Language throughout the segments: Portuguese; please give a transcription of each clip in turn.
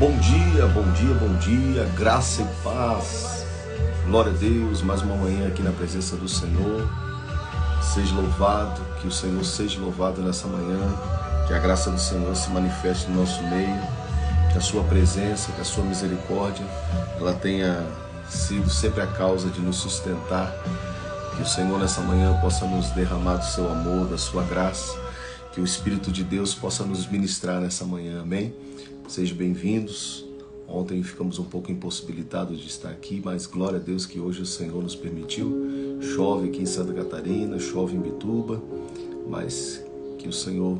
Bom dia, bom dia, bom dia, graça e paz. Glória a Deus, mais uma manhã aqui na presença do Senhor. Seja louvado, que o Senhor seja louvado nessa manhã, que a graça do Senhor se manifeste no nosso meio, que a sua presença, que a sua misericórdia, ela tenha sido sempre a causa de nos sustentar, que o Senhor nessa manhã possa nos derramar do seu amor, da sua graça, que o Espírito de Deus possa nos ministrar nessa manhã, amém? Sejam bem-vindos. Ontem ficamos um pouco impossibilitados de estar aqui, mas glória a Deus que hoje o Senhor nos permitiu. Chove aqui em Santa Catarina, chove em Bituba, mas que o Senhor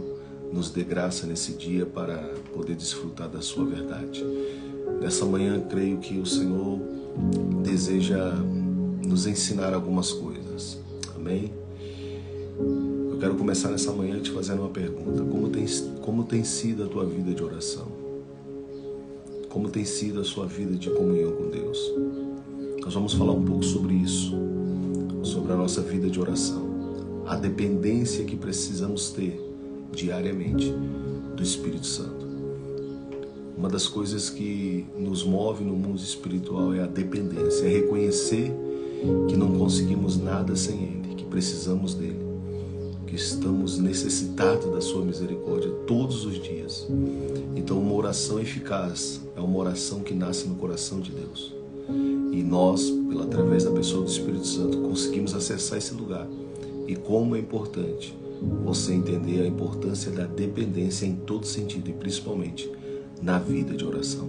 nos dê graça nesse dia para poder desfrutar da sua verdade. Nessa manhã, creio que o Senhor deseja nos ensinar algumas coisas, amém? Eu quero começar nessa manhã te fazendo uma pergunta. Como tem sido a tua vida de oração? Como tem sido a sua vida de comunhão com Deus? Nós vamos falar um pouco sobre isso, sobre a nossa vida de oração, a dependência que precisamos ter diariamente do Espírito Santo. Uma das coisas que nos move no mundo espiritual é a dependência, é reconhecer que não conseguimos nada sem Ele, que precisamos dEle, que estamos necessitados da sua misericórdia todos os dias. Então uma oração eficaz é uma oração que nasce no coração de Deus. E nós, através da pessoa do Espírito Santo, conseguimos acessar esse lugar. E como é importante você entender a importância da dependência em todo sentido, e principalmente na vida de oração.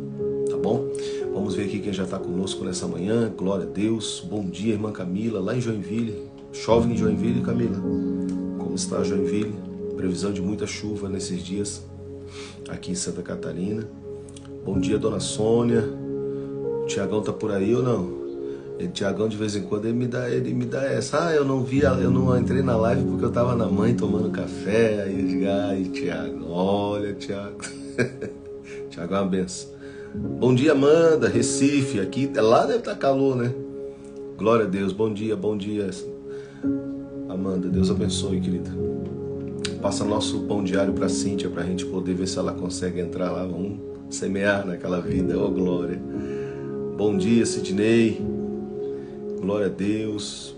Tá bom? Vamos ver aqui quem já está conosco nessa manhã. Glória a Deus. Bom dia, irmã Camila, lá em Joinville. Chove em Joinville, Camila? Como está Joinville? Previsão de muita chuva nesses dias aqui em Santa Catarina. Bom dia, dona Sônia. O Tiagão tá por aí ou não? Tiagão, de vez em quando, ele me dá essa. Eu não entrei na live porque eu tava na mãe tomando café. Aí eu digo, ai, Tiago, olha, Tiago. Tiago é uma benção. Bom dia, Amanda, Recife. Aqui, lá deve estar calor, né? Glória a Deus. Bom dia, Amanda. Deus abençoe, querida. Passa nosso pão diário para a Cíntia, para a gente poder ver se ela consegue entrar lá. Vamos semear naquela vida. Oh, glória. Bom dia, Sidney. Glória a Deus.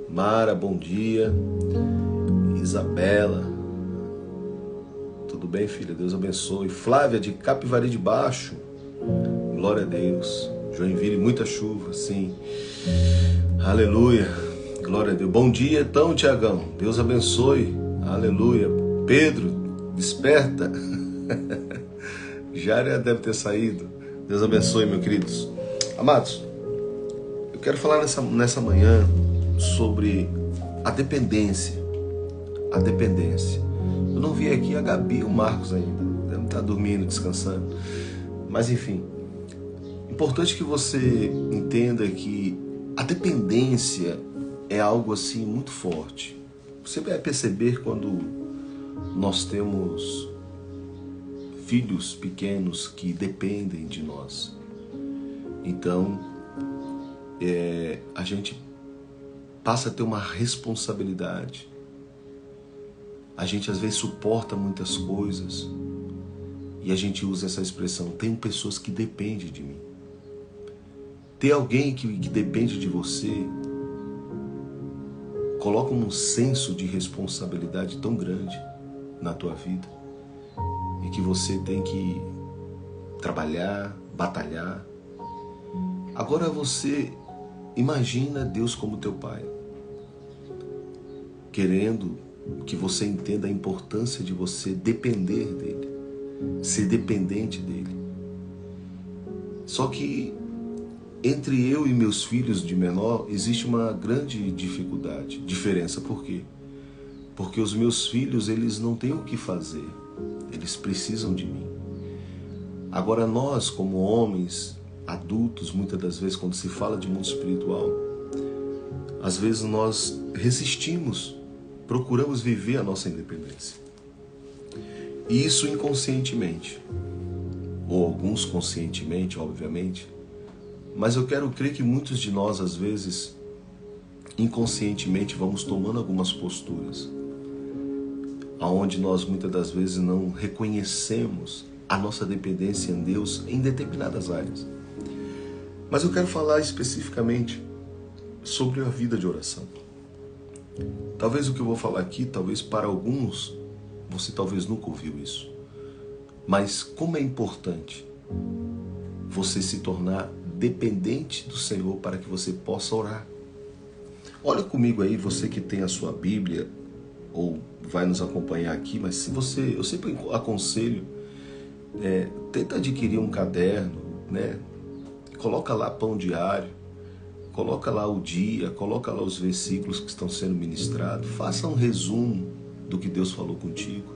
Mara, bom dia. Isabela. Tudo bem, filha? Deus abençoe. Flávia, de Capivari de Baixo. Glória a Deus. Joinville, muita chuva, sim. Aleluia. Glória a Deus. Bom dia, então, Tiagão. Deus abençoe. Aleluia. Pedro, desperta. Já deve ter saído. Deus abençoe, meus queridos. Amados, eu quero falar nessa manhã sobre a dependência. A dependência. Eu não vi aqui a Gabi e o Marcos ainda. Devem estar dormindo, descansando. Mas enfim, importante que você entenda que a dependência é algo assim muito forte. Você vai perceber quando nós temos filhos pequenos que dependem de nós. Então, a gente passa a ter uma responsabilidade. A gente às vezes suporta muitas coisas e a gente usa essa expressão, tem pessoas que dependem de mim. Ter alguém que depende de você coloca um senso de responsabilidade tão grande na tua vida e que você tem que trabalhar, batalhar. Agora você imagina Deus como teu pai, querendo que você entenda a importância de você depender dele, ser dependente dele. Só que entre eu e meus filhos de menor existe uma grande diferença. Por quê? Porque os meus filhos, eles não têm o que fazer, eles precisam de mim. Agora nós, como homens adultos, muitas das vezes quando se fala de mundo espiritual, às vezes nós resistimos, procuramos viver a nossa independência. E isso inconscientemente, ou alguns conscientemente, obviamente, mas eu quero crer que muitos de nós, às vezes, inconscientemente, vamos tomando algumas posturas, aonde nós muitas das vezes não reconhecemos a nossa dependência em Deus em determinadas áreas. Mas eu quero falar especificamente sobre a vida de oração. Talvez o que eu vou falar aqui, talvez para alguns, você talvez nunca ouviu isso. Mas como é importante você se tornar dependente do Senhor para que você possa orar. Olha comigo aí, você que tem a sua Bíblia ou vai nos acompanhar aqui, mas se você, eu sempre aconselho, tenta adquirir um caderno, né? Coloca lá pão diário, coloca lá o dia, coloca lá os versículos que estão sendo ministrados, faça um resumo do que Deus falou contigo,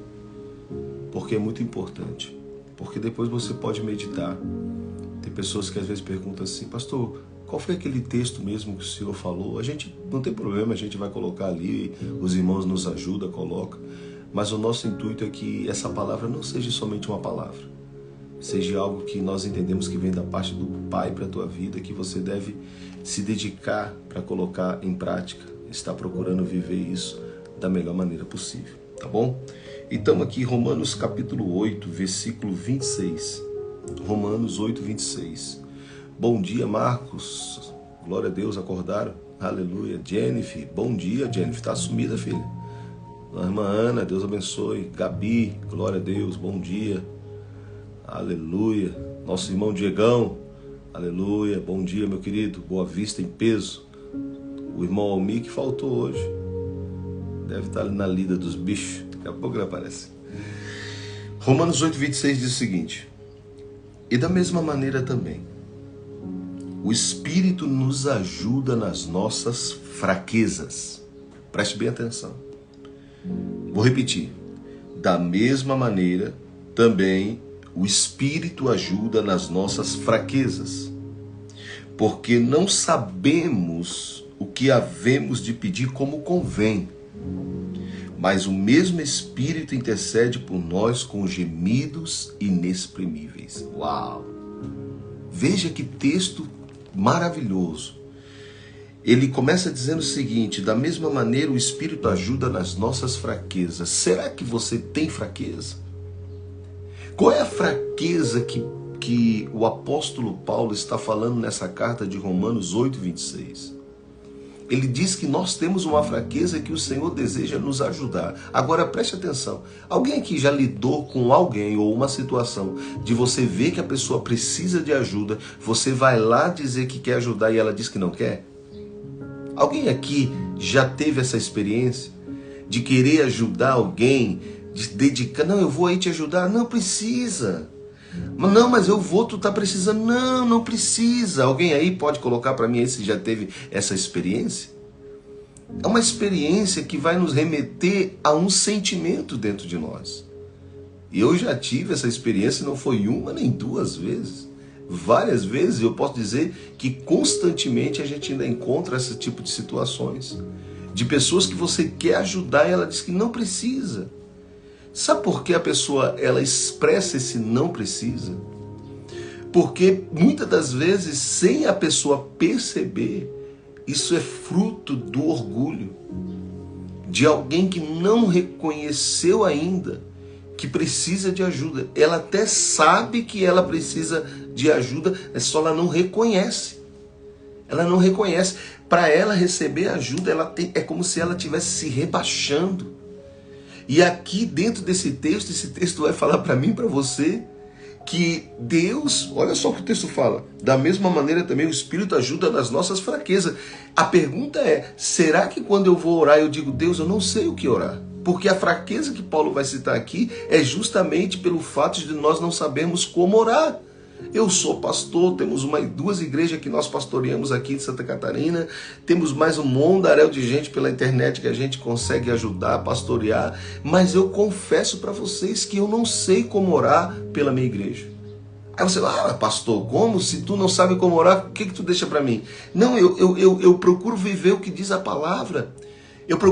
porque é muito importante, porque depois você pode meditar. Tem pessoas que às vezes perguntam assim: pastor, qual foi aquele texto mesmo que o senhor falou? A gente não tem problema, a gente vai colocar ali, os irmãos nos ajudam, coloca, mas o nosso intuito é que essa palavra não seja somente uma palavra, seja algo que nós entendemos que vem da parte do Pai para a tua vida, que você deve se dedicar para colocar em prática, está procurando viver isso da melhor maneira possível, tá bom? Então aqui Romanos capítulo 8, versículo 26. Romanos 8, 26. Bom dia, Marcos. Glória a Deus, acordaram? Aleluia. Jennifer, bom dia, Jennifer. Tá sumida, filha. Irmã Ana, Deus abençoe. Gabi, glória a Deus, bom dia. Aleluia. Nosso irmão Diegão, aleluia. Bom dia, meu querido. Boa Vista em peso. O irmão Almir que faltou hoje. Deve estar ali na lida dos bichos. Daqui a pouco ele aparece. Romanos 8, 26 diz o seguinte: e da mesma maneira também, o Espírito nos ajuda nas nossas fraquezas. Preste bem atenção. Vou repetir. Da mesma maneira também, o Espírito ajuda nas nossas fraquezas, porque não sabemos o que havemos de pedir como convém, mas o mesmo Espírito intercede por nós com gemidos inexprimíveis. Uau! Veja que texto maravilhoso. Ele começa dizendo o seguinte: da mesma maneira o Espírito ajuda nas nossas fraquezas. Será que você tem fraqueza? Qual é a fraqueza que o apóstolo Paulo está falando nessa carta de Romanos 8, 26? Ele diz que nós temos uma fraqueza que o Senhor deseja nos ajudar. Agora preste atenção. Alguém aqui já lidou com alguém ou uma situação de você ver que a pessoa precisa de ajuda, você vai lá dizer que quer ajudar e ela diz que não quer? Alguém aqui já teve essa experiência de querer ajudar alguém, de dedicar? Não, eu vou aí te ajudar. Não precisa. Não, mas eu vou, tu tá precisando. Não, não precisa. Alguém aí pode colocar para mim aí se já teve essa experiência? É uma experiência que vai nos remeter a um sentimento dentro de nós. E eu já tive essa experiência, não foi uma nem duas vezes. Várias vezes eu posso dizer que constantemente a gente ainda encontra esse tipo de situações. De pessoas que você quer ajudar e ela diz que não precisa. Sabe por que a pessoa ela expressa esse não precisa? Porque muitas das vezes, sem a pessoa perceber, isso é fruto do orgulho de alguém que não reconheceu ainda que precisa de ajuda. Ela até sabe que ela precisa de ajuda, é só ela não reconhece. Ela não reconhece. Para ela receber ajuda, é como se ela estivesse se rebaixando. E aqui dentro desse texto, esse texto vai falar para mim e para você que Deus, olha só o que o texto fala, da mesma maneira também o Espírito ajuda nas nossas fraquezas. A pergunta é, será que quando eu vou orar eu digo: Deus, eu não sei o que orar? Porque a fraqueza que Paulo vai citar aqui é justamente pelo fato de nós não sabermos como orar. Eu sou pastor, temos duas igrejas que nós pastoreamos aqui em Santa Catarina, temos mais um mundaréu de gente pela internet que a gente consegue ajudar a pastorear, mas eu confesso para vocês que eu não sei como orar pela minha igreja. Aí você fala: pastor, como? Se tu não sabe como orar, o que tu deixa para mim? Não, eu procuro viver o que diz a palavra.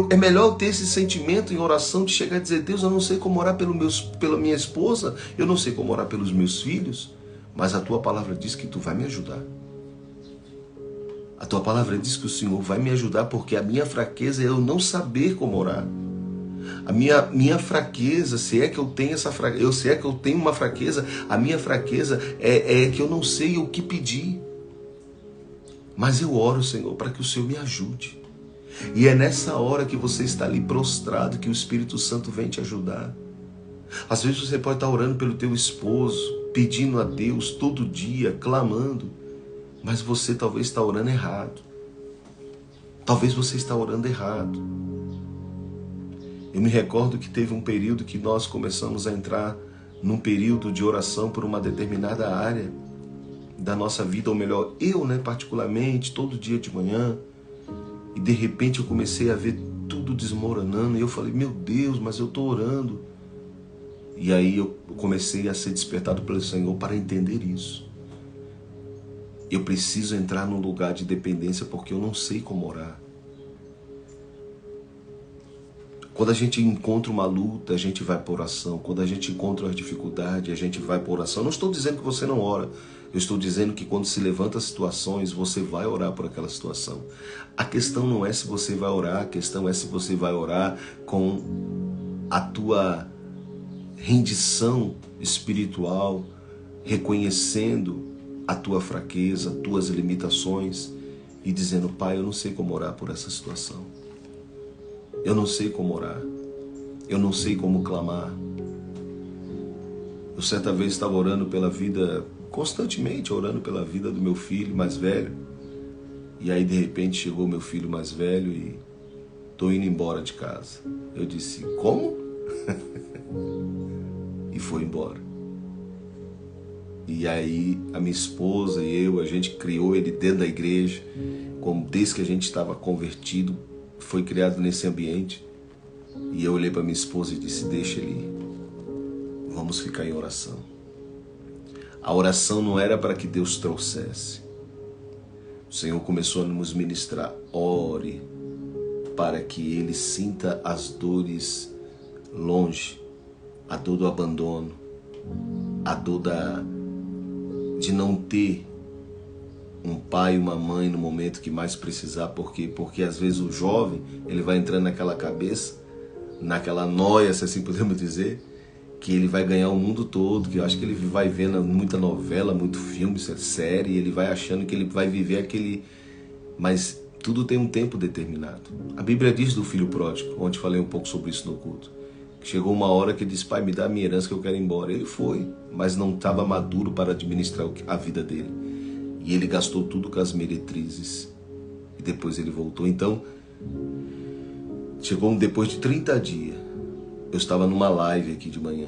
É melhor eu ter esse sentimento em oração de chegar e dizer: Deus, eu não sei como orar pela minha esposa, eu não sei como orar pelos meus filhos, mas a tua palavra diz que tu vai me ajudar. A tua palavra diz que o Senhor vai me ajudar, porque a minha fraqueza é eu não saber como orar. A minha fraqueza, se é que eu tenho essa fraqueza, se é que eu tenho uma fraqueza, a minha fraqueza é que eu não sei o que pedir. Mas eu oro, Senhor, para que o Senhor me ajude. E é nessa hora que você está ali prostrado que o Espírito Santo vem te ajudar. Às vezes você pode estar orando pelo teu esposo, pedindo a Deus todo dia, clamando, mas você talvez está orando errado. Talvez você está orando errado. Eu me recordo que teve um período que nós começamos a entrar num período de oração por uma determinada área da nossa vida, ou melhor, eu, particularmente, todo dia de manhã, e de repente eu comecei a ver tudo desmoronando, e eu falei, meu Deus, mas eu estou orando. E aí eu comecei a ser despertado pelo Senhor para entender isso. Eu preciso entrar num lugar de dependência porque eu não sei como orar. Quando a gente encontra uma luta, a gente vai para oração. Quando a gente encontra uma dificuldade, a gente vai para oração. Não estou dizendo que você não ora. Eu estou dizendo que quando se levanta situações, você vai orar por aquela situação. A questão não é se você vai orar, a questão é se você vai orar com a tua rendição espiritual, reconhecendo a tua fraqueza, as tuas limitações e dizendo, Pai, eu não sei como orar por essa situação. Eu não sei como orar. Eu não sei como clamar. Eu certa vez estava orando pela vida, constantemente orando pela vida do meu filho mais velho. E aí de repente chegou meu filho mais velho e estou indo embora de casa. Eu disse, como? E foi embora. E aí a minha esposa e eu, a gente criou ele dentro da igreja, desde que a gente estava convertido, foi criado nesse ambiente. E eu olhei para minha esposa e disse, deixa ele ir. Vamos ficar em oração. A oração não era para que Deus trouxesse. O Senhor começou a nos ministrar, ore para que ele sinta as dores longe, a dor do abandono, a dor de não ter um pai e uma mãe no momento que mais precisar. Porque às vezes o jovem, ele vai entrando naquela cabeça, naquela noia, se assim podemos dizer, que ele vai ganhar o mundo todo, que eu acho que ele vai vendo muita novela, muito filme, série, e ele vai achando que ele vai viver aquele... Mas tudo tem um tempo determinado. A Bíblia diz do filho pródigo, ontem falei um pouco sobre isso no culto, que chegou uma hora que ele disse, pai, me dá a minha herança que eu quero ir embora. Ele foi, mas não estava maduro para administrar a vida dele. E ele gastou tudo com as meretrizes. E depois ele voltou. Então, chegou depois de 30 dias. Eu estava numa live aqui de manhã.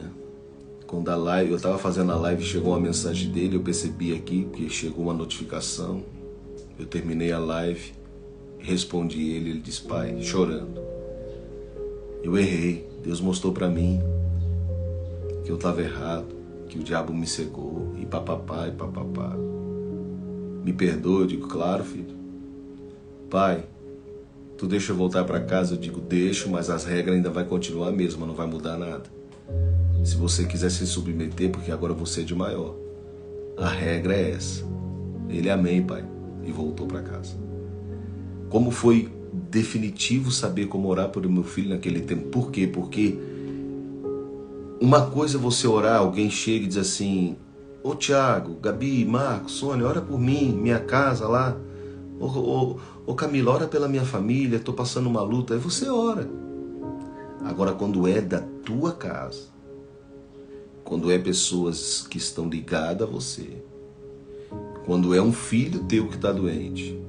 Quando eu estava fazendo a live, chegou uma mensagem dele, eu percebi aqui, que chegou uma notificação. Eu terminei a live, respondi ele disse, pai, chorando, eu errei. Deus mostrou para mim que eu estava errado, que o diabo me cegou, e papapá, e papapá. Me perdoa, eu digo, claro, filho. Pai, tu deixa eu voltar para casa? Eu digo, deixo, mas as regras ainda vai continuar a mesma, não vai mudar nada. Se você quiser se submeter, porque agora você é de maior, a regra é essa. Ele, amém, pai. E voltou para casa. Como foi definitivo saber como orar por meu filho naquele tempo. Por quê? Porque uma coisa é você orar, alguém chega e diz assim, ô Tiago, Gabi, Marcos, Sônia, ora por mim, minha casa lá. Ô Camila, ora pela minha família, estou passando uma luta. Aí você ora. Agora, quando é da tua casa, quando é pessoas que estão ligadas a você, quando é um filho teu que está doente,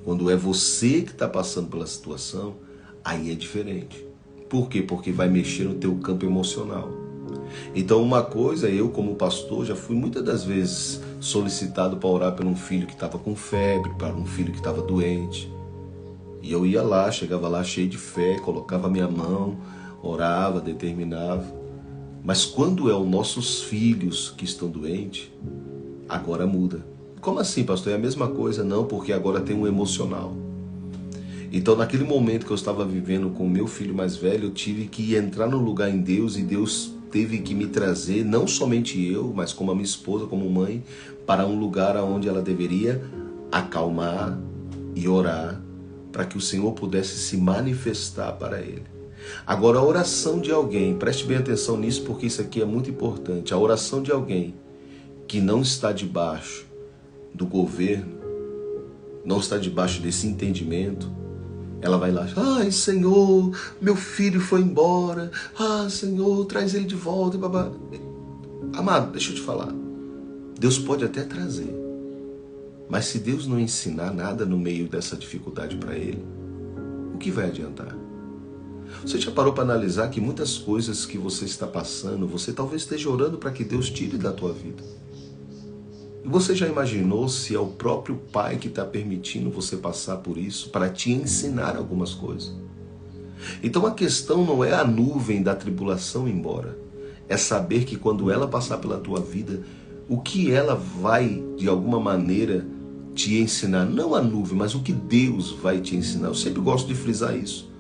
quando é você que está passando pela situação, aí é diferente. Por quê? Porque vai mexer no teu campo emocional. Então uma coisa, eu como pastor já fui muitas das vezes solicitado para orar por um filho que estava com febre, para um filho que estava doente. E eu ia lá, chegava lá cheio de fé, colocava minha mão, orava, determinava. Mas quando é os nossos filhos que estão doentes, agora muda. Como assim, pastor? É a mesma coisa? Não, porque agora tem um emocional. Então, naquele momento que eu estava vivendo com o meu filho mais velho, eu tive que entrar no lugar em Deus, e Deus teve que me trazer, não somente eu, mas como a minha esposa, como mãe, para um lugar onde ela deveria acalmar e orar, para que o Senhor pudesse se manifestar para ele. Agora, a oração de alguém, preste bem atenção nisso porque isso aqui é muito importante. A oração de alguém que não está debaixo do governo, não está debaixo desse entendimento, ela vai lá, ai Senhor, meu filho foi embora, Senhor, traz ele de volta. Babá. Amado, deixa eu te falar, Deus pode até trazer, mas se Deus não ensinar nada no meio dessa dificuldade para ele, o que vai adiantar? Você já parou para analisar que muitas coisas que você está passando, você talvez esteja orando para que Deus tire da tua vida? E você já imaginou se é o próprio Pai que está permitindo você passar por isso para te ensinar algumas coisas? Então a questão não é a nuvem da tribulação ir embora, é saber que quando ela passar pela tua vida, o que ela vai, de alguma maneira, te ensinar. Não a nuvem, mas o que Deus vai te ensinar. Eu sempre gosto de frisar isso.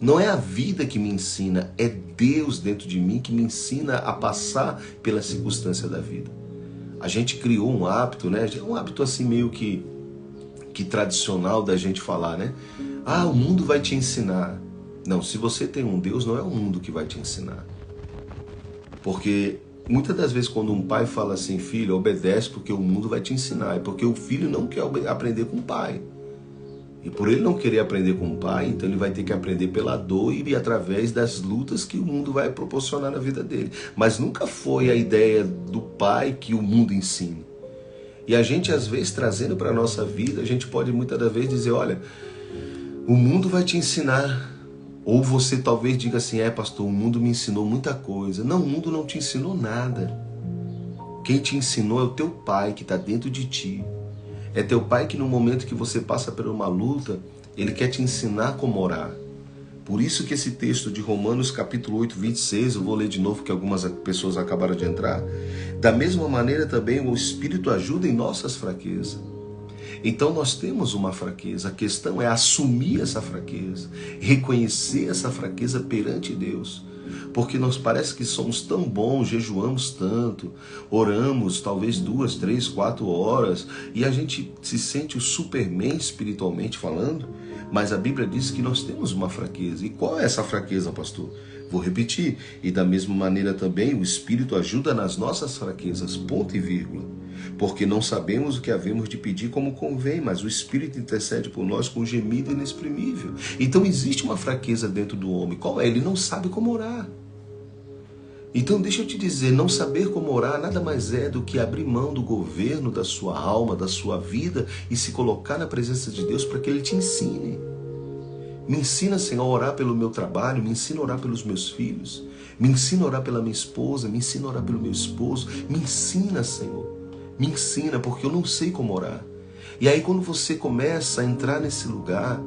Não é a vida que me ensina, é Deus dentro de mim que me ensina a passar pela circunstância da vida. A gente criou um hábito, né? Um hábito assim meio que tradicional da gente falar, né? O mundo vai te ensinar. Não, se você tem um Deus, não é o mundo que vai te ensinar. Porque muitas das vezes quando um pai fala assim, filho, obedece porque o mundo vai te ensinar, é porque o filho não quer aprender com o pai. E por ele não querer aprender com o pai, então ele vai ter que aprender pela dor e através das lutas que o mundo vai proporcionar na vida dele. Mas nunca foi a ideia do pai que o mundo ensine. E a gente, às vezes, trazendo para a nossa vida, a gente pode muitas das vezes dizer, olha, o mundo vai te ensinar. Ou você talvez diga assim, pastor, o mundo me ensinou muita coisa. Não, o mundo não te ensinou nada. Quem te ensinou é o teu pai que está dentro de ti. É teu pai que no momento que você passa por uma luta, ele quer te ensinar como orar. Por isso que esse texto de Romanos capítulo 8, 26, eu vou ler de novo que algumas pessoas acabaram de entrar. Da mesma maneira também o Espírito ajuda em nossas fraquezas. Então nós temos uma fraqueza, a questão é assumir essa fraqueza, reconhecer essa fraqueza perante Deus. Porque nós parece que somos tão bons, jejuamos tanto, oramos talvez 2, 3, 4 horas e a gente se sente o Superman espiritualmente falando, mas a Bíblia diz que nós temos uma fraqueza. E qual é essa fraqueza, pastor? Vou repetir. E da mesma maneira também o Espírito ajuda nas nossas fraquezas, ponto e vírgula. Porque não sabemos o que havemos de pedir como convém, mas o Espírito intercede por nós com gemido inexprimível. Então existe uma fraqueza dentro do homem. Qual é? Ele não sabe como orar. Então deixa eu te dizer, não saber como orar nada mais é do que abrir mão do governo da sua alma, da sua vida e se colocar na presença de Deus para que Ele te ensine. Me ensina, Senhor, a orar pelo meu trabalho, me ensina a orar pelos meus filhos, me ensina a orar pela minha esposa, me ensina a orar pelo meu esposo, me ensina, Senhor, me ensina, porque eu não sei como orar. E aí quando você começa a entrar nesse lugar,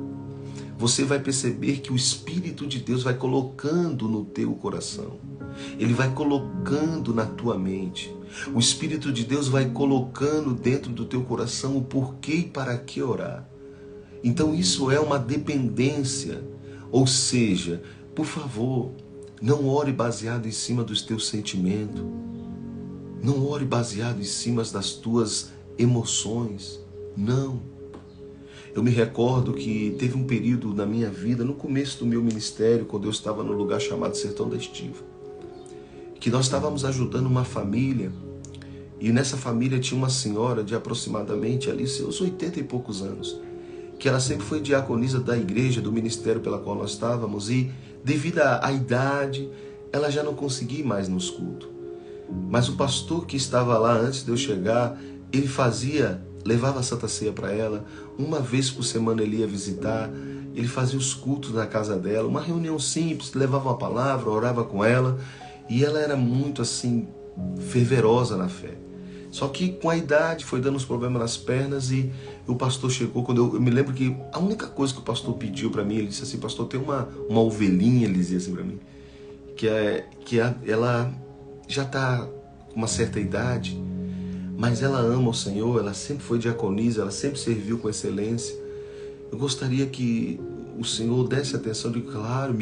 você vai perceber que o Espírito de Deus vai colocando no teu coração. Ele vai colocando na tua mente. O Espírito de Deus vai colocando dentro do teu coração o porquê e para que orar. Então isso é uma dependência. Ou seja, por favor, não ore baseado em cima dos teus sentimentos. Não ore baseado em cima das tuas emoções. Não. Eu me recordo que teve um período na minha vida, no começo do meu ministério, quando eu estava no lugar chamado Sertão da Estiva, que nós estávamos ajudando uma família, e nessa família tinha uma senhora de aproximadamente ali seus 80 e poucos anos, que ela sempre foi diaconisa da igreja, do ministério pela qual nós estávamos, e devido à idade, ela já não conseguia ir mais nos cultos. Mas o pastor que estava lá antes de eu chegar, ele levava a Santa Ceia para ela, uma vez por semana ele ia visitar, ele fazia os cultos na casa dela, uma reunião simples, levava uma palavra, orava com ela, e ela era muito assim, fervorosa na fé. Só que com a idade foi dando uns problemas nas pernas e o pastor chegou, quando eu me lembro que a única coisa que o pastor pediu para mim, ele disse assim, pastor, tem uma ovelhinha, ele dizia assim para mim, ela já está com uma certa idade, mas ela ama o Senhor, ela sempre foi diaconisa, ela sempre serviu com excelência. Eu gostaria que o Senhor desse atenção, de claro,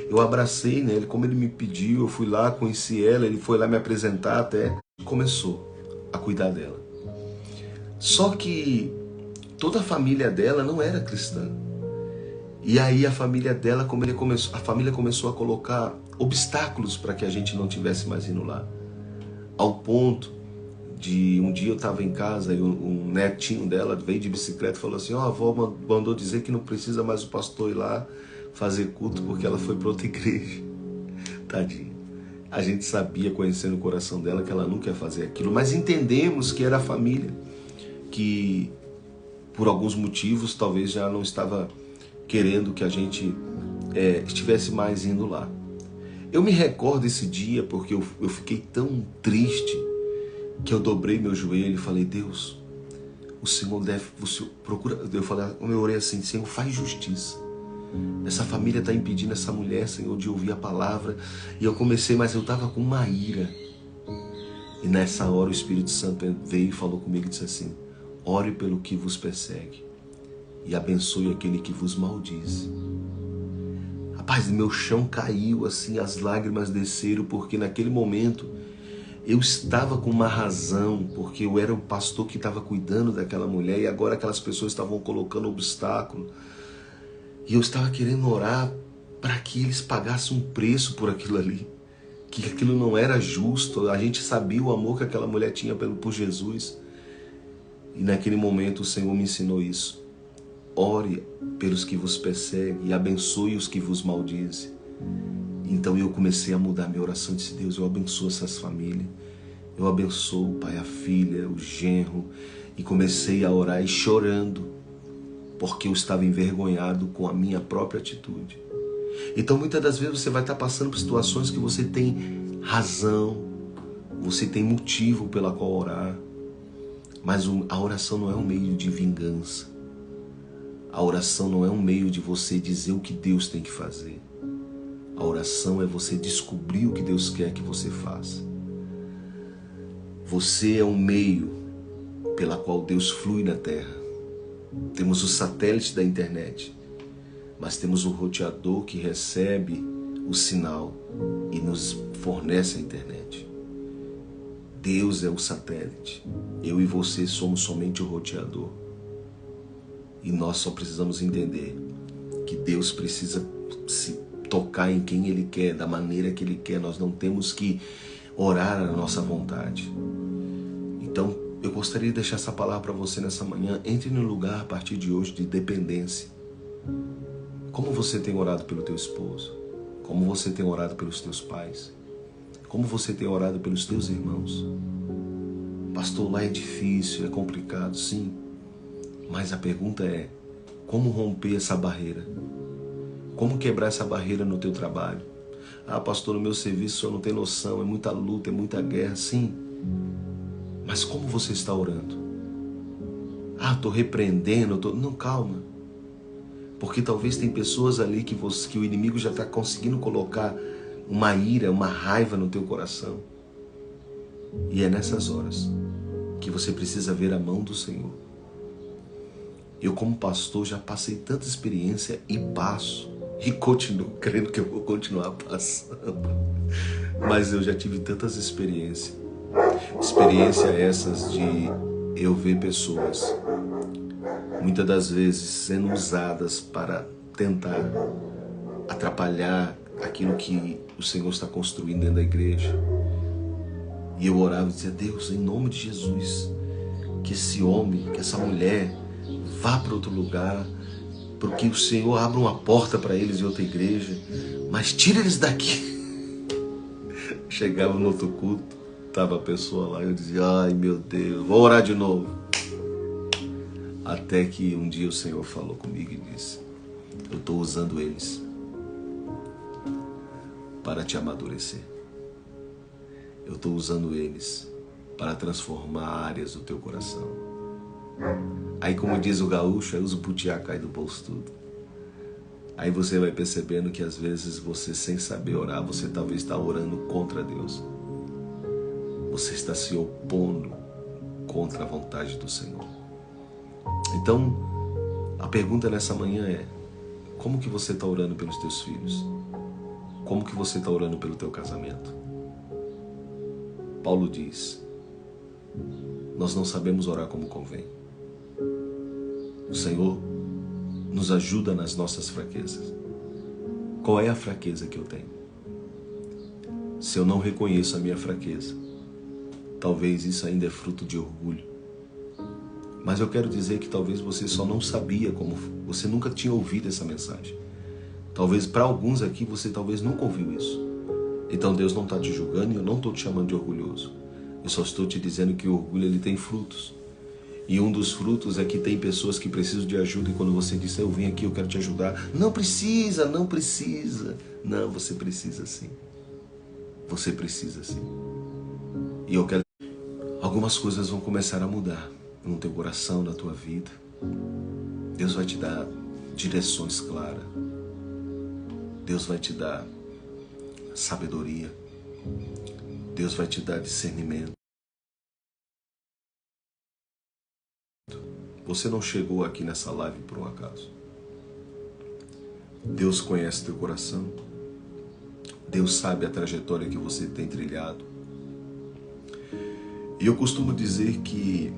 eu abracei, né? Como ele me pediu, eu fui lá, conheci ela, ele foi lá me apresentar até, começou a cuidar dela. Só que toda a família dela não era cristã. E aí a família dela, a família começou a colocar obstáculos para que a gente não tivesse mais indo lá. Ao ponto de um dia eu estava em casa e um netinho dela veio de bicicleta e falou assim: a avó mandou dizer que não precisa mais o pastor ir lá fazer culto porque ela foi para outra igreja. Tadinha. A gente sabia, conhecendo o coração dela, que ela nunca ia fazer aquilo, mas entendemos que era a família que, por alguns motivos, talvez já não estava querendo que a gente estivesse mais indo lá. Eu me recordo esse dia porque eu fiquei tão triste que eu dobrei meu joelho e falei: Deus, o Senhor procura. Eu orei assim: Senhor, faz justiça. Essa família está impedindo essa mulher, Senhor, de ouvir a palavra. E eu comecei, mas eu estava com uma ira. E nessa hora o Espírito Santo veio e falou comigo e disse assim: ore pelo que vos persegue e abençoe aquele que vos maldize. Rapaz, meu chão caiu assim, as lágrimas desceram, porque naquele momento eu estava com uma razão, porque eu era o pastor que estava cuidando daquela mulher e agora aquelas pessoas estavam colocando obstáculo. E eu estava querendo orar para que eles pagassem um preço por aquilo ali, que aquilo não era justo. A gente sabia o amor que aquela mulher tinha por Jesus. E naquele momento o Senhor me ensinou isso. Ore pelos que vos perseguem e abençoe os que vos maldizem. Então eu comecei a mudar minha oração. Disse: Deus, eu abençoo essas famílias. Eu abençoo o pai, a filha, o genro. E comecei a orar e chorando, porque eu estava envergonhado com a minha própria atitude. Então muitas das vezes você vai estar passando por situações que você tem razão, você tem motivo pela qual orar, mas a oração não é um meio de vingança. A oração não é um meio de você dizer o que Deus tem que fazer. A oração é você descobrir o que Deus quer que você faça. Você é um meio pela qual Deus flui na terra. Temos o satélite da internet, mas temos o roteador que recebe o sinal e nos fornece a internet. Deus é o satélite. Eu e você somos somente o roteador. E nós só precisamos entender que Deus precisa se tocar em quem Ele quer, da maneira que Ele quer. Nós não temos que orar à nossa vontade. Então, eu gostaria de deixar essa palavra para você nessa manhã. Entre no lugar, a partir de hoje, de dependência. Como você tem orado pelo teu esposo? Como você tem orado pelos teus pais? Como você tem orado pelos teus irmãos? Pastor, lá é difícil, é complicado, sim. Mas a pergunta é: como romper essa barreira? Como quebrar essa barreira no teu trabalho? Ah, pastor, no meu serviço o senhor não tem noção, é muita luta, é muita guerra, sim. Mas como você está orando? Ah, estou repreendendo, Não, calma. Porque talvez tem pessoas ali que o inimigo já está conseguindo colocar uma ira, uma raiva no teu coração. E é nessas horas que você precisa ver a mão do Senhor. Eu, como pastor, já passei tanta experiência e passo. E continuo crendo que eu vou continuar passando. Mas eu já tive tantas experiências. Experiências essas de eu ver pessoas, muitas das vezes, sendo usadas para tentar atrapalhar aquilo que o Senhor está construindo dentro da igreja. E eu orava e dizia: Deus, em nome de Jesus, que esse homem, que essa mulher vá para outro lugar, porque o Senhor abra uma porta para eles em outra igreja, mas tira eles daqui. Chegava no outro culto, estava a pessoa lá e eu dizia: ai meu Deus, vou orar de novo. Até que um dia o Senhor falou comigo e disse: eu estou usando eles para te amadurecer. Eu estou usando eles para transformar áreas do teu coração. Aí, como diz o gaúcho, aí usa o putiá, cai do bolso tudo. Aí você vai percebendo que às vezes você, sem saber orar, você talvez está orando contra Deus. Você está se opondo contra a vontade do Senhor. Então, a pergunta nessa manhã é: como que você está orando pelos teus filhos? Como que você está orando pelo teu casamento? Paulo diz: nós não sabemos orar como convém. O Senhor nos ajuda nas nossas fraquezas. Qual é a fraqueza que eu tenho? Se eu não reconheço a minha fraqueza, talvez isso ainda é fruto de orgulho. Mas eu quero dizer que talvez você só não sabia como, você nunca tinha ouvido essa mensagem. Talvez para alguns aqui você talvez nunca ouviu isso. Então Deus não está te julgando e eu não estou te chamando de orgulhoso. Eu só estou te dizendo que o orgulho ele tem frutos. E um dos frutos é que tem pessoas que precisam de ajuda e quando você diz, eu vim aqui, eu quero te ajudar. Não precisa, não precisa. Não, você precisa sim. Você precisa sim. E eu quero... Algumas coisas vão começar a mudar no teu coração, na tua vida. Deus vai te dar direções claras. Deus vai te dar sabedoria. Deus vai te dar discernimento. Você não chegou aqui nessa live por um acaso. Deus conhece teu coração. Deus sabe a trajetória que você tem trilhado. E eu costumo dizer que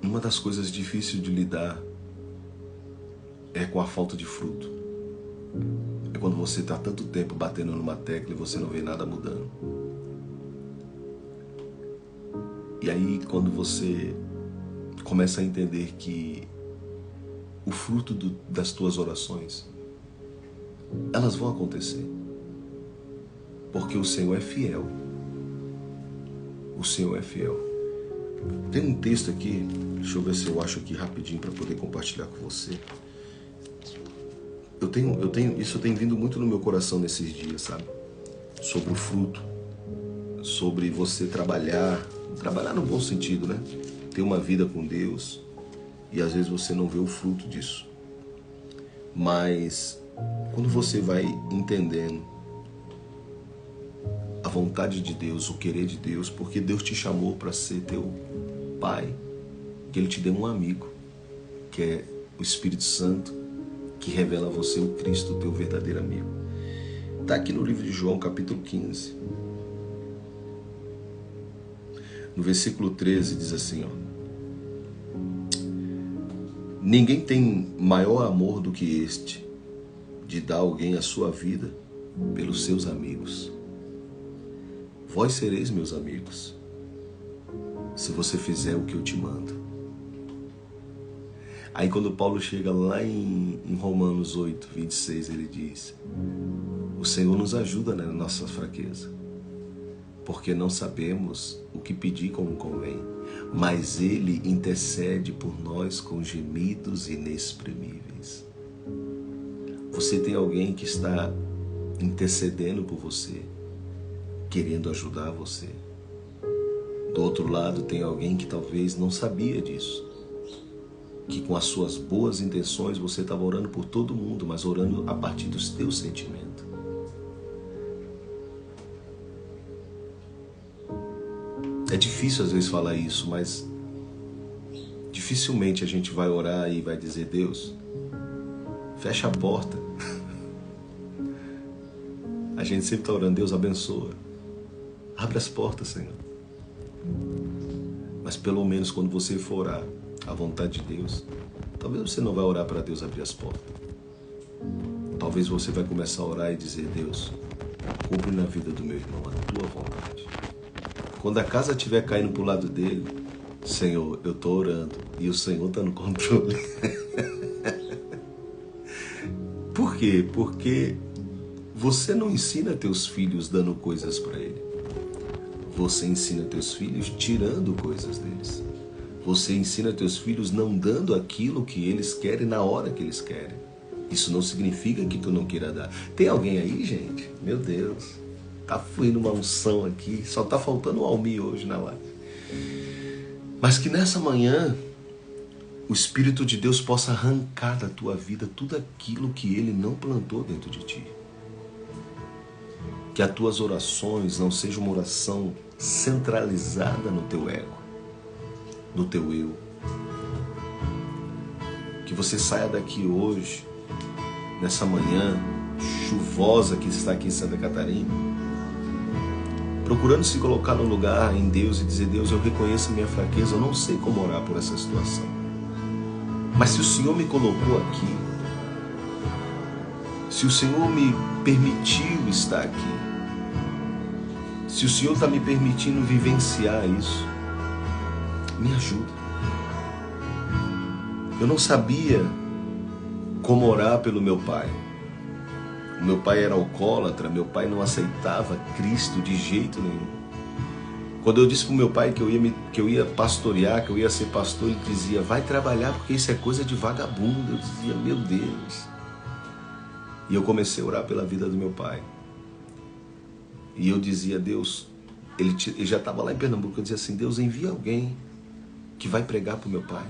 uma das coisas difíceis de lidar é com a falta de fruto. É quando você está tanto tempo batendo numa tecla e você não vê nada mudando. E aí quando você começa a entender que o fruto das tuas orações, elas vão acontecer. Porque o Senhor é fiel. O Senhor é fiel. Tem um texto aqui, deixa eu ver se eu acho aqui rapidinho para poder compartilhar com você. Isso tem vindo muito no meu coração nesses dias, sabe? Sobre o fruto, sobre você trabalhar no bom sentido, né? Ter uma vida com Deus e às vezes você não vê o fruto disso. Mas quando você vai entendendo a vontade de Deus, o querer de Deus, porque Deus te chamou para ser teu pai, que Ele te deu um amigo, que é o Espírito Santo, que revela a você o Cristo, o teu verdadeiro amigo. Está aqui no livro de João, capítulo 15. No versículo 13 diz assim, ó: ninguém tem maior amor do que este, de dar alguém a sua vida pelos seus amigos. Vós sereis meus amigos, se você fizer o que eu te mando. Aí quando Paulo chega lá em Romanos 8, 26, ele diz: o Senhor nos ajuda na nossa fraqueza, porque não sabemos o que pedir como convém, mas Ele intercede por nós com gemidos inexprimíveis. Você tem alguém que está intercedendo por você, querendo ajudar você. Do outro lado tem alguém que talvez não sabia disso, que com as suas boas intenções você estava orando por todo mundo, mas orando a partir dos teus sentimentos. É difícil às vezes falar isso, mas dificilmente a gente vai orar e vai dizer: Deus, fecha a porta. A gente sempre está orando: Deus abençoa, abre as portas, Senhor. Mas pelo menos quando você for orar a vontade de Deus, talvez você não vai orar para Deus abrir as portas. Talvez você vai começar a orar e dizer: Deus, cumpre na vida do meu irmão a tua vontade. Quando a casa estiver caindo para o lado dele, Senhor, eu estou orando e o Senhor está no controle. Por quê? Porque você não ensina teus filhos dando coisas para ele. Você ensina teus filhos tirando coisas deles. Você ensina teus filhos não dando aquilo que eles querem na hora que eles querem. Isso não significa que tu não queira dar. Tem alguém aí, gente? Meu Deus, tá fluindo uma unção aqui. Só tá faltando o Almi hoje na live. Mas que nessa manhã o Espírito de Deus possa arrancar da tua vida tudo aquilo que Ele não plantou dentro de ti. Que as tuas orações não sejam uma oração centralizada no teu ego, no teu eu. Que você saia daqui hoje, nessa manhã chuvosa que está aqui em Santa Catarina, procurando se colocar no lugar em Deus e dizer: Deus, eu reconheço a minha fraqueza, eu não sei como orar por essa situação. Mas se o Senhor me colocou aqui, se o Senhor me permitiu estar aqui, se o Senhor está me permitindo vivenciar isso, me ajuda. Eu não sabia como orar pelo meu pai. O meu pai era alcoólatra, meu pai não aceitava Cristo de jeito nenhum. Quando eu disse para o meu pai que eu ia pastorear, que eu ia ser pastor, ele dizia, vai trabalhar porque isso é coisa de vagabundo. Eu dizia, meu Deus. E eu comecei a orar pela vida do meu pai. E eu dizia, Deus, ele já estava lá em Pernambuco, eu dizia assim, Deus, envia alguém que vai pregar para o meu pai.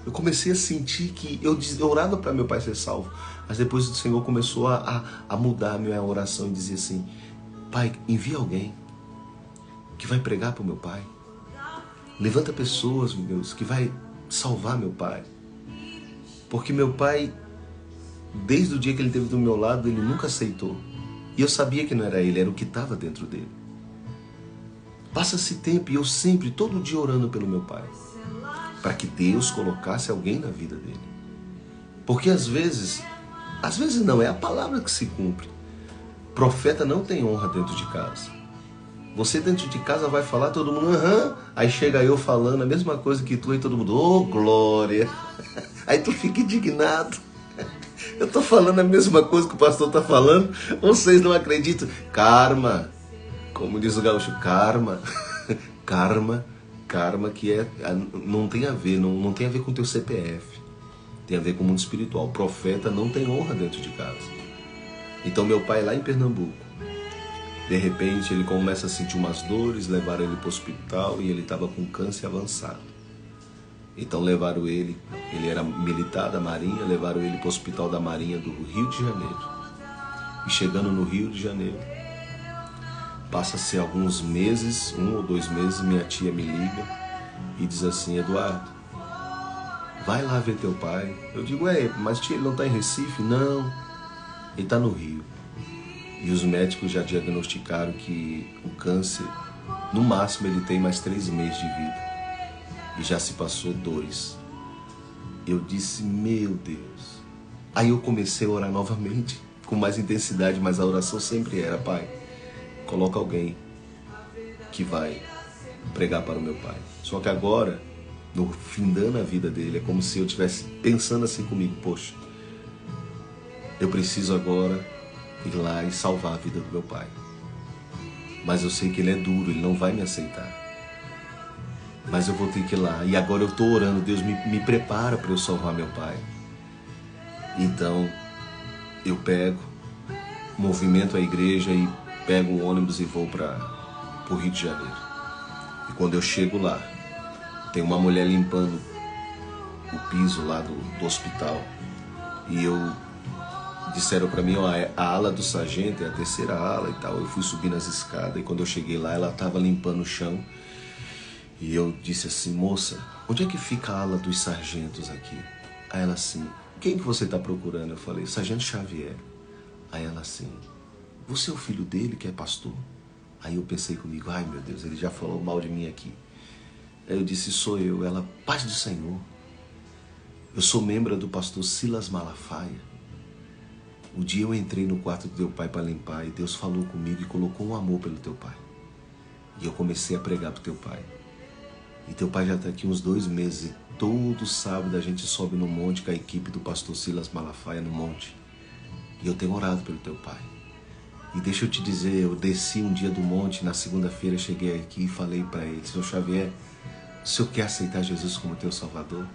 Eu comecei a sentir que eu orava para meu pai ser salvo, mas depois o Senhor começou a mudar a minha oração e dizia assim, Pai, envia alguém que vai pregar para o meu pai. Levanta pessoas, meu Deus, que vai salvar meu pai. Porque meu pai, desde o dia que ele esteve do meu lado, ele nunca aceitou. E eu sabia que não era ele, era o que estava dentro dele. Passa-se tempo e eu sempre, todo dia orando pelo meu pai, para que Deus colocasse alguém na vida dele. Porque às vezes não, é a palavra que se cumpre. Profeta não tem honra dentro de casa. Você dentro de casa vai falar, todo mundo, aham. Aí chega eu falando a mesma coisa que tu e todo mundo, oh glória. Aí tu fica indignado. Eu tô falando a mesma coisa que o pastor tá falando, vocês não acreditam. Karma, como diz o gaúcho, karma. Karma que não tem a ver, não tem a ver com o teu CPF. Tem a ver com o mundo espiritual. O profeta não tem honra dentro de casa. Então meu pai lá em Pernambuco, de repente ele começa a sentir umas dores, levaram ele para o hospital e ele estava com câncer avançado. Então levaram ele era militar da Marinha, levaram ele para o hospital da Marinha do Rio de Janeiro. E chegando no Rio de Janeiro, passa-se alguns meses, 1 ou 2 meses, minha tia me liga e diz assim, Eduardo, vai lá ver teu pai. Eu digo, mas tia, ele não está em Recife? Não, ele está no Rio. E os médicos já diagnosticaram que o câncer, no máximo, ele tem mais 3 meses de vida. E já se passou 2. Eu disse, meu Deus. Aí eu comecei a orar novamente, com mais intensidade, mas a oração sempre era, Pai, coloca alguém que vai pregar para o meu pai. Só que agora, no findando a vida dele, é como se eu estivesse pensando assim comigo, poxa, eu preciso agora ir lá e salvar a vida do meu pai. Mas eu sei que ele é duro, ele não vai me aceitar. Mas eu vou ter que ir lá. E agora eu estou orando, Deus me prepara para eu salvar meu pai. Então, eu movimento a igreja e pego um ônibus e vou para o Rio de Janeiro. E quando eu chego lá, tem uma mulher limpando o piso lá do hospital. E disseram para mim, a ala do sargento é a 3ª ala e tal. Eu fui subir nas escadas e quando eu cheguei lá, ela estava limpando o chão. E eu disse assim, moça, onde é que fica a ala dos sargentos aqui? Aí ela assim, quem que você está procurando? Eu falei, Sargento Xavier. Aí ela assim, você é o filho dele que é pastor? Aí eu pensei comigo, ai meu Deus, ele já falou mal de mim aqui. Aí eu disse, sou eu. Ela, paz do Senhor. Eu sou membro do pastor Silas Malafaia. O dia eu entrei no quarto do teu pai para limpar e Deus falou comigo e colocou um amor pelo teu pai. E eu comecei a pregar pro teu pai. E teu pai já está aqui uns 2 meses e todo sábado a gente sobe no monte com a equipe do pastor Silas Malafaia no monte. E eu tenho orado pelo teu pai. E deixa eu te dizer, eu desci um dia do monte, na segunda-feira cheguei aqui e falei para ele, Senhor Xavier, o senhor quer aceitar Jesus como teu Salvador?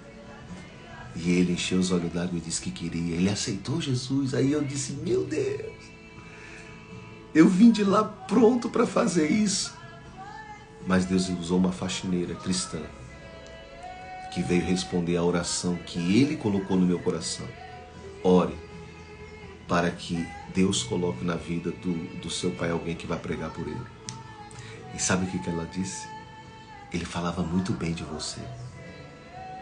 E ele encheu os olhos d'água e disse que queria. Ele aceitou Jesus. Aí eu disse, meu Deus, eu vim de lá pronto para fazer isso. Mas Deus usou uma faxineira cristã que veio responder a oração que Ele colocou no meu coração. Ore para que Deus coloque na vida do seu pai alguém que vai pregar por ele. E sabe o que ela disse? Ele falava muito bem de você.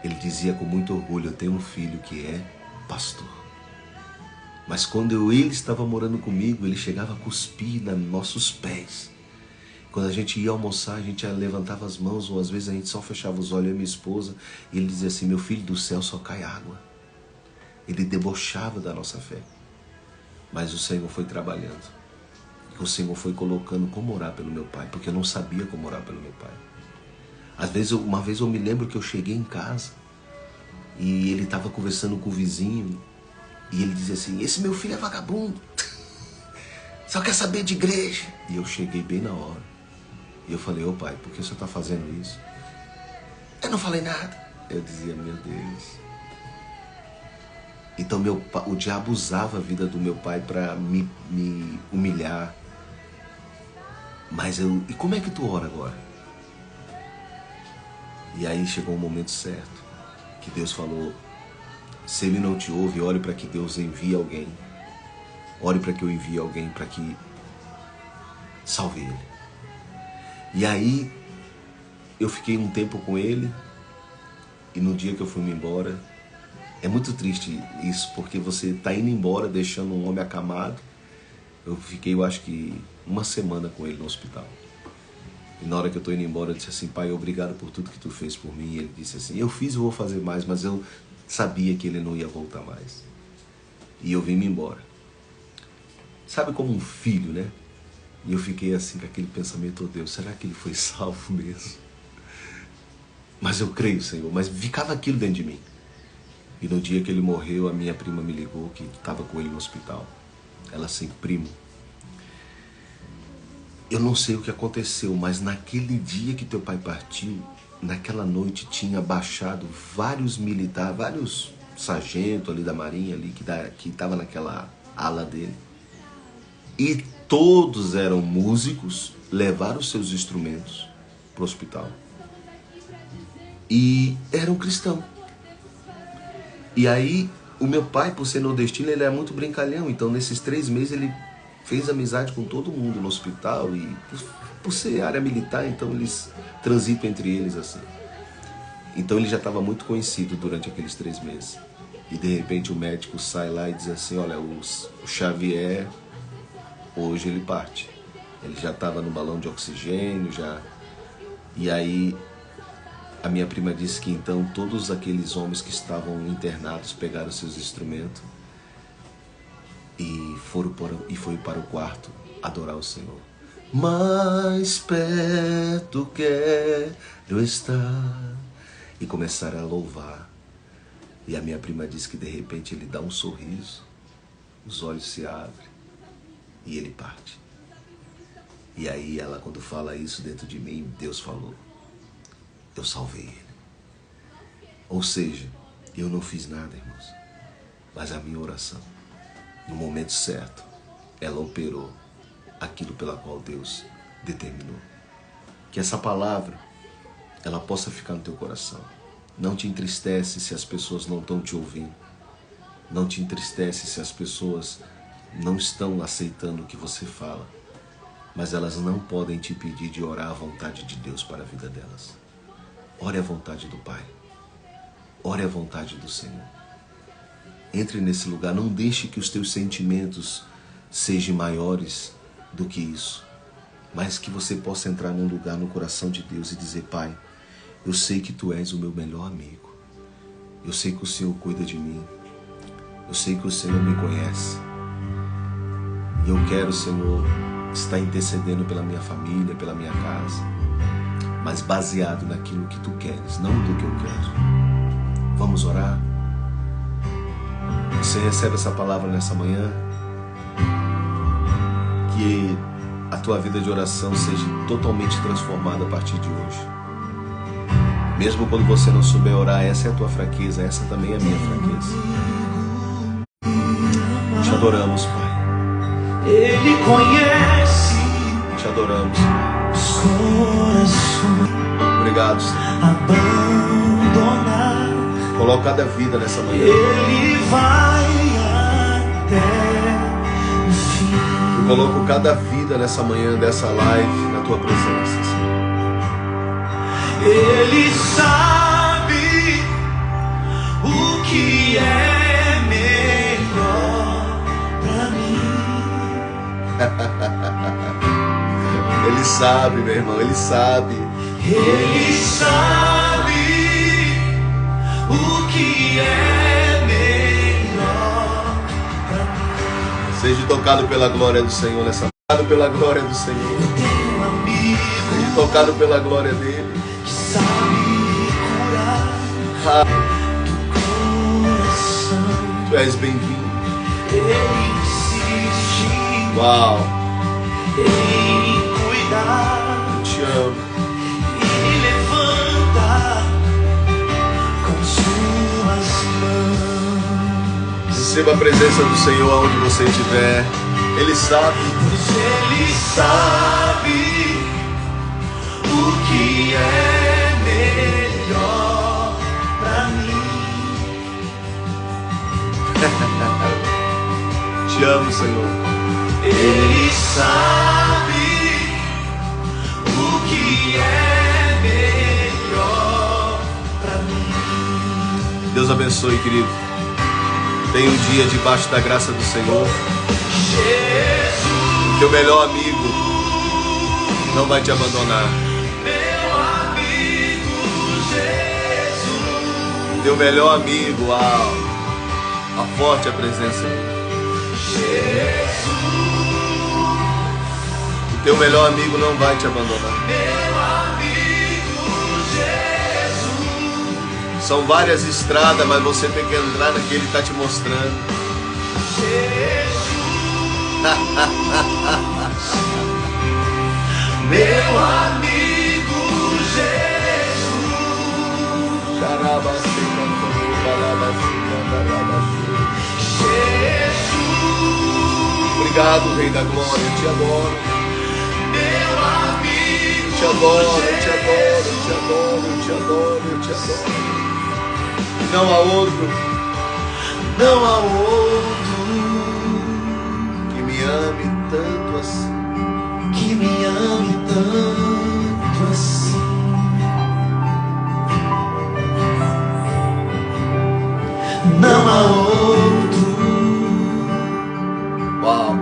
Ele dizia com muito orgulho, eu tenho um filho que é pastor. Mas quando ele estava morando comigo, ele chegava a cuspir nos nossos pés. Quando a gente ia almoçar, a gente levantava as mãos, ou às vezes a gente só fechava os olhos, eu e minha esposa, e ele dizia assim: meu filho do céu, só cai água. Ele debochava da nossa fé. Mas o Senhor foi trabalhando. O Senhor foi colocando como orar pelo meu pai, porque eu não sabia como orar pelo meu pai. Às vezes, uma vez eu me lembro que eu cheguei em casa e ele estava conversando com o vizinho e ele dizia assim: esse meu filho é vagabundo, só quer saber de igreja. E eu cheguei bem na hora e eu falei: ô pai, por que o senhor está fazendo isso? Eu não falei nada. Eu dizia: meu Deus. Então o diabo usava a vida do meu pai para me humilhar. Mas e como é que tu ora agora? E aí chegou o momento certo, que Deus falou: se ele não te ouve, ore para que Deus envie alguém. Ore para que eu envie alguém para que salve ele. E aí eu fiquei um tempo com ele, e no dia que eu fui me embora, é muito triste isso, porque você está indo embora deixando um homem acamado. Eu fiquei, eu acho que uma semana com ele no hospital. E na hora que eu estou indo embora, eu disse assim: pai, obrigado por tudo que tu fez por mim. E ele disse assim: eu fiz e vou fazer mais, mas eu sabia que ele não ia voltar mais. E eu vim me embora. Sabe, como um filho, né? E eu fiquei assim com aquele pensamento: oh Deus, será que ele foi salvo mesmo? Mas eu creio, Senhor. Mas ficava aquilo dentro de mim. E no dia que ele morreu, a minha prima me ligou, que estava com ele no hospital. Ela assim: primo, eu não sei o que aconteceu, mas naquele dia que teu pai partiu, naquela noite tinha baixado vários militares, vários sargentos ali da marinha, ali, que estava naquela ala dele. E todos eram músicos, levaram seus instrumentos para o hospital. E eram cristãos. E aí, o meu pai, por ser nordestino, ele é muito brincalhão. Então, nesses 3 meses, ele fez amizade com todo mundo no hospital. E por ser área militar, então eles transitam entre eles assim. Então, ele já estava muito conhecido durante aqueles 3 meses. E, de repente, o médico sai lá e diz assim: olha, o Xavier, hoje ele parte. Ele já estava no balão de oxigênio, já. E aí, a minha prima disse que então todos aqueles homens que estavam internados pegaram seus instrumentos e foi para o quarto adorar o Senhor. Mais perto quero estar. E começaram a louvar. E a minha prima disse que de repente ele dá um sorriso, os olhos se abrem e ele parte. E aí ela, quando fala isso dentro de mim, Deus falou: eu salvei ele. Ou seja, eu não fiz nada, irmãos. Mas a minha oração, no momento certo, ela operou aquilo pela qual Deus determinou. Que essa palavra, ela possa ficar no teu coração. Não te entristece se as pessoas não estão te ouvindo. Não te entristece se as pessoas não estão aceitando o que você fala. Mas elas não podem te pedir de orar a vontade de Deus para a vida delas. Ore a vontade do Pai. Ore a vontade do Senhor. Entre nesse lugar. Não deixe que os teus sentimentos sejam maiores do que isso. Mas que você possa entrar num lugar no coração de Deus e dizer: Pai, eu sei que Tu és o meu melhor amigo. Eu sei que o Senhor cuida de mim. Eu sei que o Senhor me conhece. E eu quero, Senhor, estar intercedendo pela minha família, pela minha casa, mas baseado naquilo que Tu queres, não do que eu quero. Vamos orar? Você recebe essa palavra nessa manhã? Que a tua vida de oração seja totalmente transformada a partir de hoje. Mesmo quando você não souber orar, essa é a tua fraqueza, essa também é a minha fraqueza. Te adoramos, Pai. Ele conhece. Te adoramos. Os corações. Obrigado, Senhor. Abandonar. Coloca cada vida nessa manhã. Ele vai até o fim. Eu coloco cada vida nessa manhã dessa live na Tua presença, Senhor. Ele sabe o que é melhor pra mim. Ele sabe, meu irmão, Ele sabe. Ele sabe o que é melhor pra mim. Seja tocado pela glória do Senhor nessa tocado pela glória do Senhor. Eu tenho um amigo Seja tocado pela glória dele. que sabe curar do coração. Tu és bem-vindo. Ele insiste Uau, em cuidar eu te amo. e me levanta com suas mãos. Receba a presença do Senhor aonde você estiver. Ele sabe. Pois Ele sabe o que é melhor pra mim. Te amo, Senhor. Ele sabe o que é melhor pra mim. Deus abençoe, querido. Tenha um dia debaixo da graça do Senhor. Jesus, Teu melhor amigo não vai te abandonar. meu amigo Jesus. Teu melhor amigo, uau, a forte a presença dele. O teu melhor amigo não vai te abandonar. Meu amigo Jesus, São várias estradas, mas você tem que entrar na que ele está te mostrando. meu amigo Jesus. Obrigado, Rei da Glória, eu te adoro. Meu amigo Eu te adoro, eu te adoro, eu te adoro, eu te adoro, eu te adoro. Não há outro não há outro que me ame tanto assim. que me ame tanto assim. Não há outro Uau.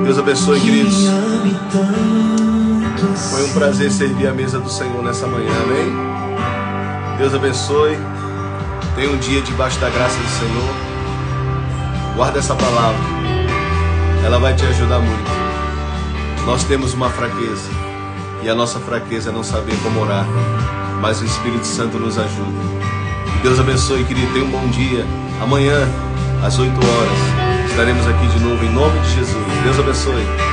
Deus abençoe, que queridos. me ame tanto assim. Foi um prazer servir a mesa do Senhor nessa manhã, amém? Deus abençoe. Tenha um dia debaixo da graça do Senhor. Guarda essa palavra. Ela vai te ajudar muito. Nós temos uma fraqueza. E a nossa fraqueza é não saber como orar. Mas o Espírito Santo nos ajuda. Deus abençoe, querido. Tenha um bom dia. Amanhã, às 8 horas, estaremos aqui de novo em nome de Jesus. Deus abençoe.